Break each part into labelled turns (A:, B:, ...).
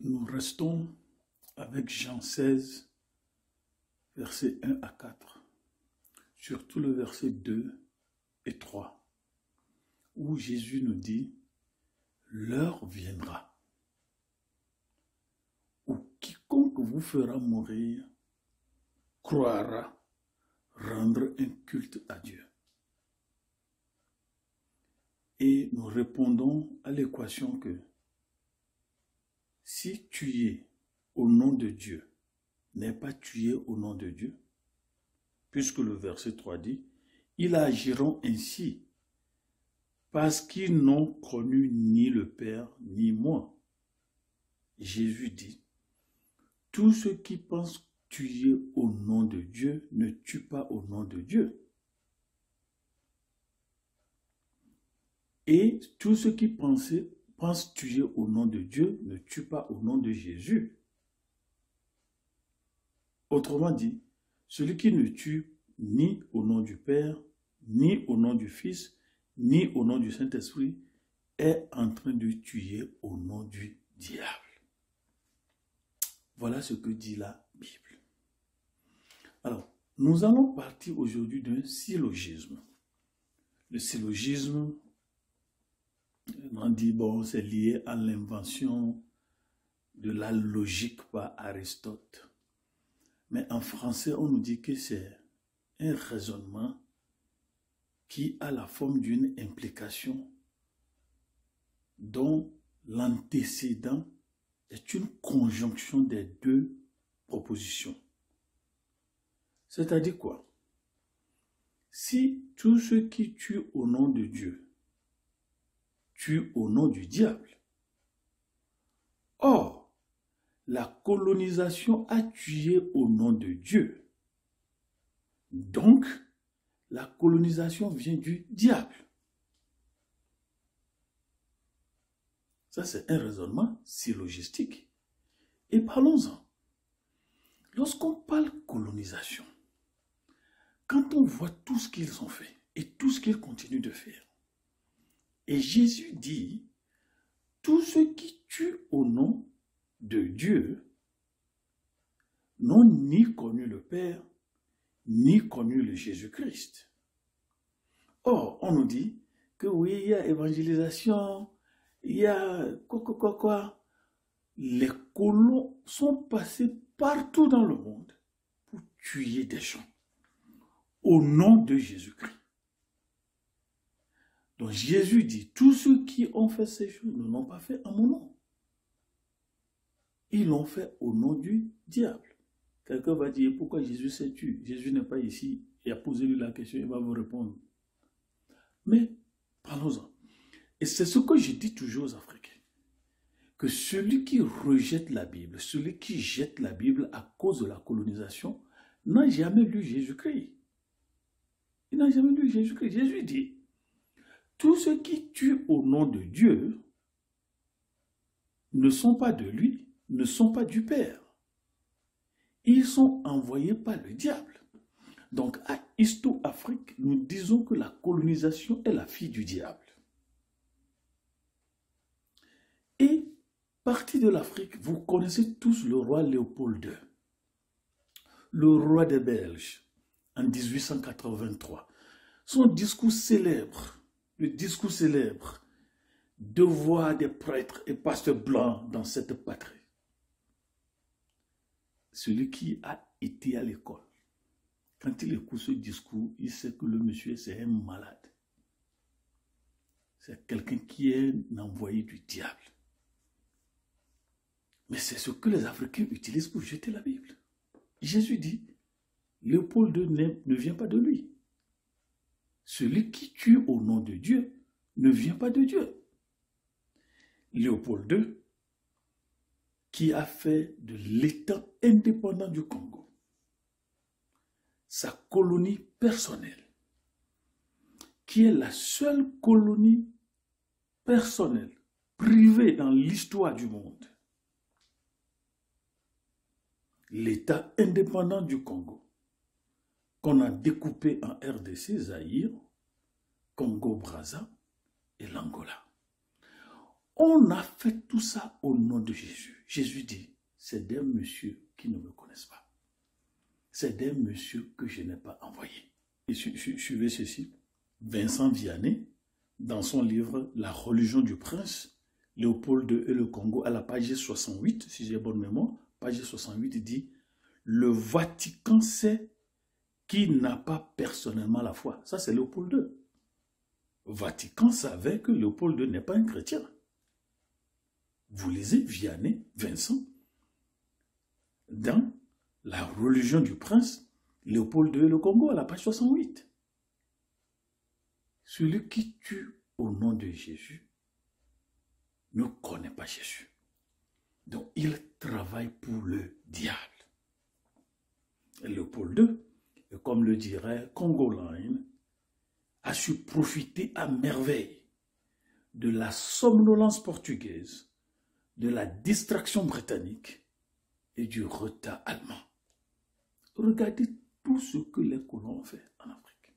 A: Nous restons avec Jean 16, versets 1 à 4, surtout le verset 2 et 3, où Jésus nous dit « L'heure viendra où quiconque vous fera mourir croira rendre un culte à Dieu. » Et nous répondons à l'équation que si tuer au nom de Dieu n'est pas tuer au nom de Dieu, puisque le verset 3 dit « Ils agiront ainsi parce qu'ils n'ont connu ni le Père ni moi. » Jésus dit « Tous ceux qui pensent tuer au nom de Dieu ne tuent pas au nom de Dieu. Et tous ceux qui pensent tuer au nom de Dieu ne tuent pas au nom de Jésus. » Autrement dit, celui qui ne tue ni au nom du Père, ni au nom du Fils, ni au nom du Saint-Esprit, est en train de tuer au nom du diable. Voilà ce que dit la Bible. Alors, nous allons partir aujourd'hui d'un syllogisme. Le syllogisme, on dit, bon, c'est lié à l'invention de la logique par Aristote. Mais en français, on nous dit que c'est un raisonnement qui a la forme d'une implication dont l'antécédent est une conjonction des deux propositions. C'est-à-dire quoi? Si tous ceux qui tuent au nom de Dieu tuent au nom du diable, or, la colonisation a tué au nom de Dieu. Donc, la colonisation vient du diable. Ça, c'est un raisonnement syllogistique. Et parlons-en. Lorsqu'on parle colonisation, quand on voit tout ce qu'ils ont fait et tout ce qu'ils continuent de faire, et Jésus dit, tous ceux qui tuent au nom de Dieu n'ont ni connu le Père, ni connu le Jésus-Christ. Or, on nous dit que oui, il y a évangélisation, il y a quoi. Les colons sont passés partout dans le monde pour tuer des gens au nom de Jésus-Christ. Donc Jésus dit, tous ceux qui ont fait ces choses ne l'ont pas fait en mon nom. Ils l'ont fait au nom du diable. Quelqu'un va dire, pourquoi Jésus s'est tué? Jésus n'est pas ici. Il a posé lui la question, il va vous répondre. Mais, parlons-en. Et c'est ce que je dis toujours aux Africains. Que celui qui rejette la Bible, celui qui jette la Bible à cause de la colonisation, n'a jamais lu Jésus-Christ. Il n'a jamais lu Jésus-Christ. Jésus dit, tous ceux qui tuent au nom de Dieu ne sont pas de lui, ne sont pas du Père. Ils sont envoyés par le diable. Donc, à Histo-Afrique, nous disons que la colonisation est la fille du diable. Et, partie de l'Afrique, vous connaissez tous le roi Léopold II, le roi des Belges, en 1883. Son discours célèbre, le discours célèbre, devoir des prêtres et pasteurs blancs dans cette patrie. Celui qui a été à l'école, quand il écoute ce discours, il sait que le monsieur, c'est un malade. C'est quelqu'un qui est un envoyé du diable. Mais c'est ce que les Africains utilisent pour jeter la Bible. Jésus dit, Léopold II ne vient pas de lui. Celui qui tue au nom de Dieu ne vient pas de Dieu. Léopold II, qui a fait de l'État indépendant du Congo sa colonie personnelle, qui est la seule colonie personnelle, privée dans l'histoire du monde. L'État indépendant du Congo, qu'on a découpé en RDC, Zaïre, Congo-Brazza et l'Angola. On a fait tout ça au nom de Jésus. Jésus dit, c'est des messieurs qui ne me connaissent pas. C'est des messieurs que je n'ai pas envoyés. Et suivez ceci. Vincent Vianney, dans son livre « La religion du prince », Léopold II et le Congo, à la page 68, si j'ai bonne mémoire, page 68, dit « Le Vatican sait qui n'a pas personnellement la foi. » Ça, c'est Léopold II. Vatican savait que Léopold II n'est pas un chrétien. Vous lisez Vianney, Vincent, dans La religion du prince, Léopold II et le Congo, à la page 68. Celui qui tue au nom de Jésus ne connaît pas Jésus. Donc, il travaille pour le diable. Et Léopold II, comme le dirait Congo Line, a su profiter à merveille de la somnolence portugaise, de la distraction britannique et du retard allemand. Regardez tout ce que les colons ont fait en Afrique.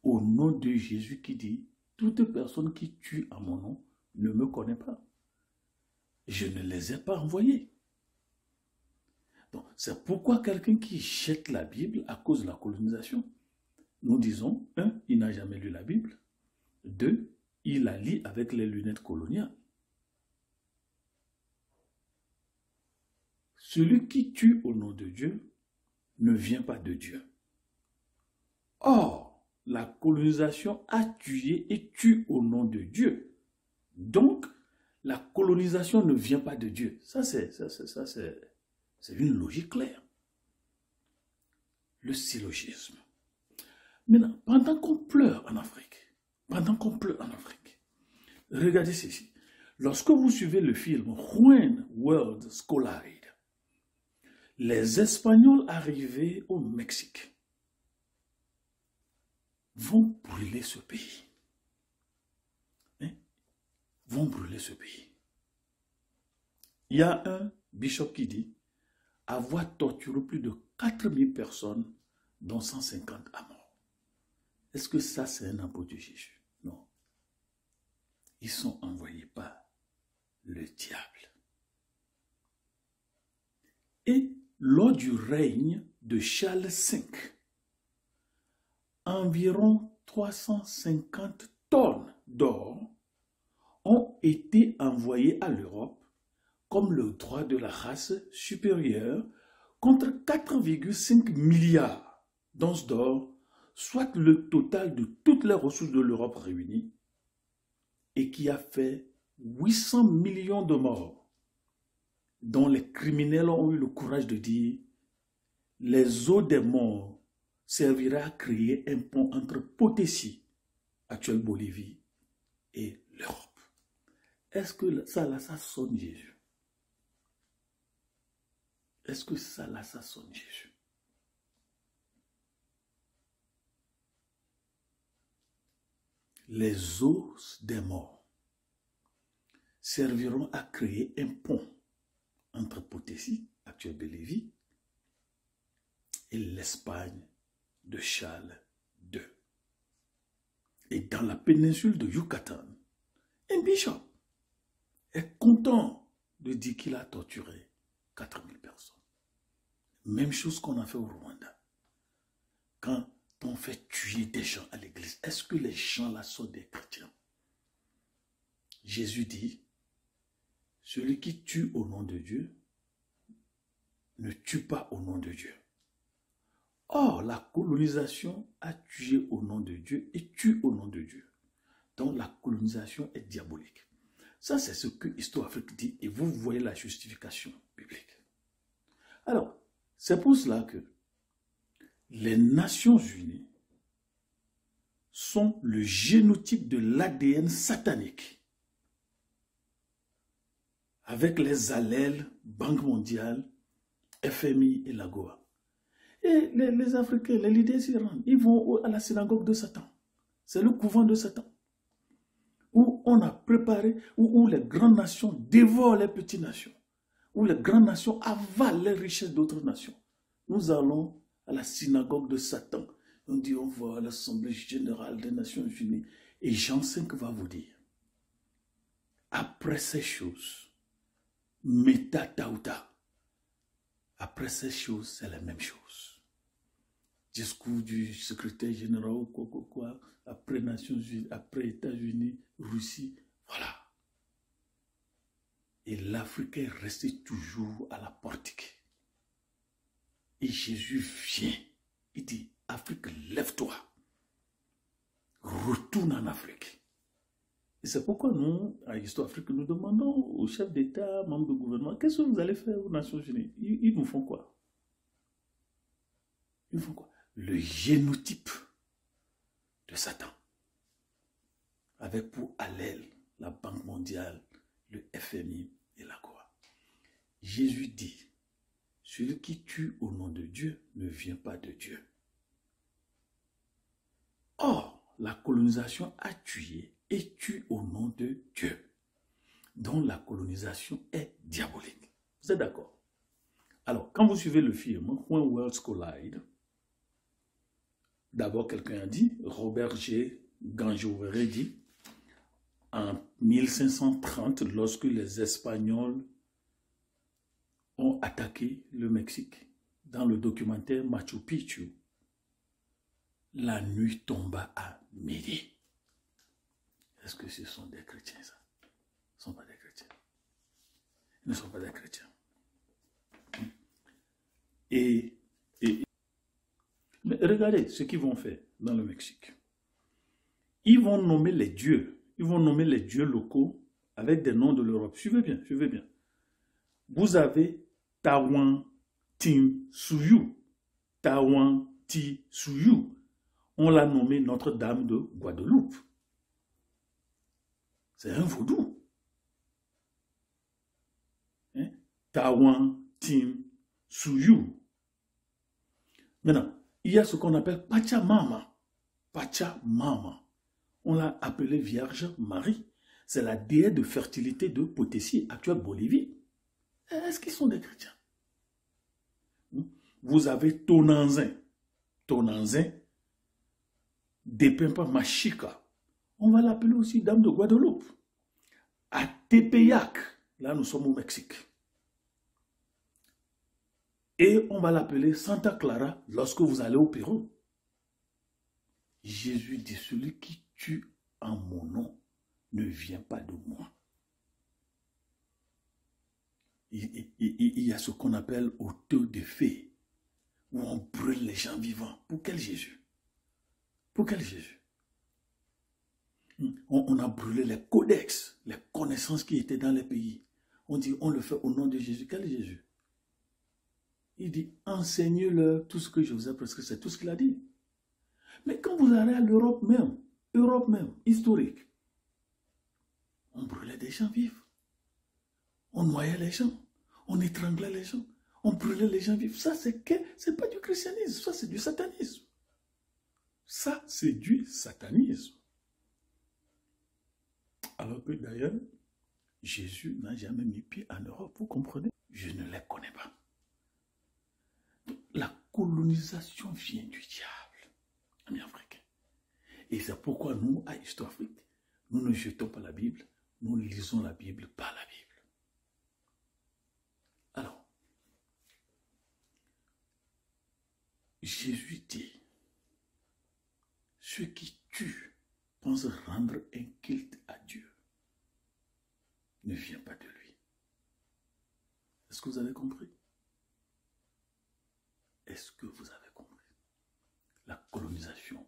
A: Au nom de Jésus qui dit, toute personne qui tue à mon nom ne me connaît pas. Je ne les ai pas envoyés. C'est pourquoi quelqu'un qui jette la Bible à cause de la colonisation, nous disons, 1, il n'a jamais lu la Bible, 2, il la lit avec les lunettes coloniales. Celui qui tue au nom de Dieu ne vient pas de Dieu. Or, la colonisation a tué et tue au nom de Dieu. Donc, la colonisation ne vient pas de Dieu. Ça, c'est une logique claire. Le syllogisme. Maintenant, pendant qu'on pleure en Afrique, regardez ceci. Lorsque vous suivez le film When Worlds Collide, les Espagnols arrivés au Mexique vont brûler ce pays. Vont brûler ce pays. Il y a un bishop qui dit avoir torturé plus de 4000 personnes, dont 150 à mort. Est-ce que ça, c'est un apôtre de Jésus? Non. Ils sont envoyés par le diable. Et lors du règne de Charles V, environ 350 tonnes d'or ont été envoyés à l'Europe comme le droit de la race supérieure contre 4,5 milliards d'onces d'or, soit le total de toutes les ressources de l'Europe réunies, et qui a fait 800 millions de morts, dont les criminels ont eu le courage de dire « Les eaux des morts servira à créer un pont entre Potosí, actuelle Bolivie, et l'Europe. » Est-ce que ça sonne Jésus? Est-ce que ça sonne Jésus? Les os des morts serviront à créer un pont entre Potosí, actuelle Bolivie, et l'Espagne de Charles II. Et dans la péninsule de Yucatan, un bishop est content de dire qu'il a torturé 4000 personnes. Même chose qu'on a fait au Rwanda. Quand on fait tuer des gens à l'église, est-ce que les gens là sont des chrétiens? Jésus dit, celui qui tue au nom de Dieu ne tue pas au nom de Dieu. Or, la colonisation a tué au nom de Dieu et tue au nom de Dieu. Donc, la colonisation est diabolique. Ça, c'est ce que Histoire Afrique dit et vous voyez la justification biblique. Alors, c'est pour cela que les Nations Unies sont le génotype de l'ADN satanique avec les allèles Banque mondiale, FMI et l'AGOA. Et les Africains, les leaders s'y rendent. Ils vont à la synagogue de Satan. C'est le couvent de Satan. Où on a préparé, où les grandes nations dévorent les petites nations. Où les grandes nations avalent les richesses d'autres nations. Nous allons à la synagogue de Satan. On dit, on va à l'Assemblée générale des Nations Unies. Et Jean 5 va vous dire, Après ces choses, métatauta. Après ces choses, c'est la même chose. Discours du secrétaire général, quoi, après Nations Unies, après États-Unis, Russie, voilà. Et l'Afrique est restée toujours à la portique. Et Jésus vient, il dit, Afrique, lève-toi, retourne en Afrique. Et c'est pourquoi nous, à Histoire Afrique, nous demandons aux chefs d'État, membres de gouvernement, qu'est-ce que vous allez faire aux Nations Unies? Ils nous font quoi? Ils nous font quoi? Le génotype de Satan, avec pour allèle la Banque mondiale, le FMI et la Croix. Jésus dit, celui qui tue au nom de Dieu ne vient pas de Dieu. Or, la colonisation a tué et tue au nom de Dieu. Donc la colonisation est diabolique. Vous êtes d'accord? Alors, quand vous suivez le film When Worlds Collide, d'abord quelqu'un a dit, Robert G. Ganjouveré dit, en 1530, lorsque les Espagnols ont attaqué le Mexique, dans le documentaire Machu Picchu, la nuit tomba à midi. Est-ce que ce sont des chrétiens, ça? Ce ne sont pas des chrétiens. Ils ne sont pas des chrétiens. Mais regardez ce qu'ils vont faire dans le Mexique. Ils vont nommer les dieux. Ils vont nommer les dieux locaux avec des noms de l'Europe. Suivez bien, suivez bien. Vous avez Tawantinsuyu. Tawantinsuyu. On l'a nommé Notre-Dame de Guadeloupe. C'est un vaudou. Hein? Tawantinsuyu. Maintenant, il y a ce qu'on appelle Pachamama. Pachamama. On l'a appelée Vierge Marie. C'est la déesse de fertilité de Potosí, actuelle Bolivie. Est-ce qu'ils sont des chrétiens? Vous avez Tonanzin. Tonanzin, Depempa Machika. On va l'appeler aussi Dame de Guadeloupe. À Tepeyac, là nous sommes au Mexique. Et on va l'appeler Santa Clara lorsque vous allez au Pérou. Jésus dit, celui qui tue en mon nom ne vient pas de moi. Il y a ce qu'on appelle auto de feu, où on brûle les gens vivants. Pour quel Jésus? Pour quel Jésus? On a brûlé les codex, les connaissances qui étaient dans les pays. On dit, on le fait au nom de Jésus. Quel Jésus? Il dit, enseignez-leur tout ce que je vous ai prescrit. C'est tout ce qu'il a dit. Mais quand vous allez à l'Europe même, historique, on brûlait des gens vifs. On noyait les gens. On étranglait les gens. On brûlait les gens vifs. Ça, c'est pas du christianisme. Ça, c'est du satanisme. Ça, c'est du satanisme. Alors que d'ailleurs, Jésus n'a jamais mis pied en Europe. Vous comprenez? Je ne les connais pas. La colonisation vient du diable, amis africains. Et c'est pourquoi nous, à Histoire Afrique, nous ne jetons pas la Bible, nous lisons la Bible par la Bible. Alors, Jésus dit, ceux qui tuent pensent rendre un culte à Dieu, ne vient pas de lui. Est-ce que vous avez compris? Est-ce que vous avez compris? La colonisation